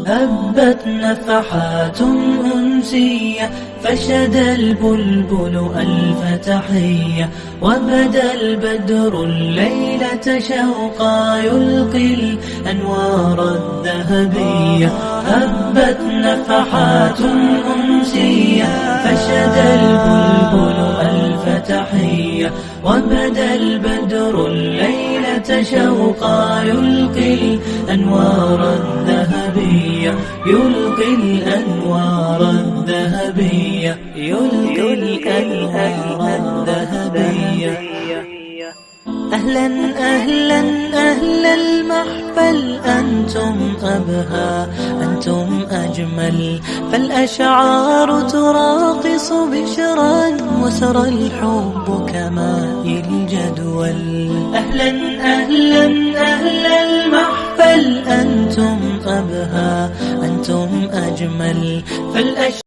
هبت نفحات أنسية فشد البلبل ألف تحية، وبدا البدر الليلة شوقا يلقي الأنوار الذهبية. هبت نفحات أنسية فشد البلبل ألف تحية، وبدا البدر الليلة شوقا يلقي الأنوار الذهبية، يلقي الأنوار الذهبية، يلقي الأنوار الذهبية. أهلا أهلا أهل المحفل، أنتم أبهى أنتم أجمل، فالأشعار تراقص بشرا وسرى الحب كماء الجدول. أهلا أهلا أهل المحفل، أنتم أبهى أنتم أجمل، فالأشعار